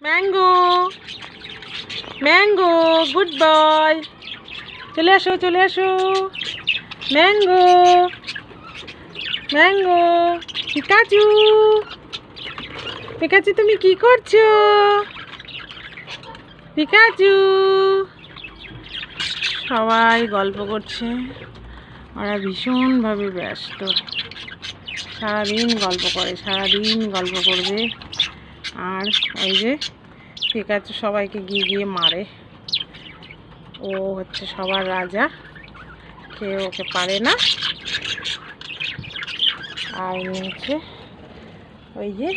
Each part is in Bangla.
ম্যাঙ্গো ম্যাঙ্গো গুড বয়, চলে আসো চলে আসো। ম্যাঙ্গো ম্যাঙ্গো পিকাচু পিকাচু তুমি কি করছো? পিকাচু সবাই গল্প করছে, ওরা ভীষণভাবে ব্যস্ত, সারাদিন গল্প করে, সারাদিন গল্প করবে। আর ওই যে পিকাচু সবাইকে গিয়ে গিয়ে মারে, ও হচ্ছে সবার রাজা, কেউ ওকে পারে না। আর হচ্ছে ওই যে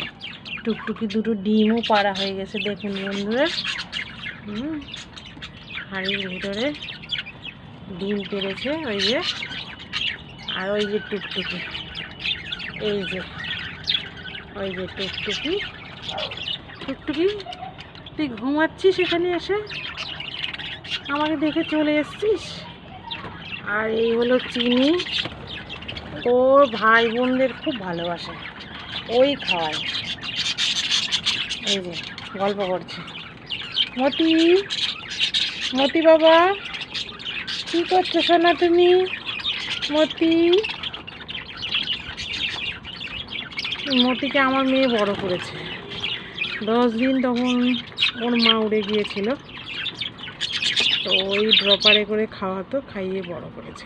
টুকটুকি দুটো ডিমও পাড়া হয়ে গেছে, দেখুন বন্ধুরা। হাঁড়ির ভিতরে ডিম পেড়েছে ওই যে। আর ওই যে টুকটুকি, এই যে ওই যে টুকটুকি। টুকটুকি তুই ঘুমাচ্ছিস এখানে এসে, আমাকে দেখে চলে এসছিস। আর এই হলো চিনি, ওর ভাই বোনদের খুব ভালোবাসে, ওই খাওয়ায়। এই যে গল্প করছে। মতি মতি বাবা কি করছো সোনা তুমি? মতি মতিকে আমার মেয়ে বড় করেছে। 10 দিন তখন ওর মা উড়ে গিয়েছিল, তো ওই ড্রপারে করে খাওয়াতো, খাইয়ে বড় করেছে।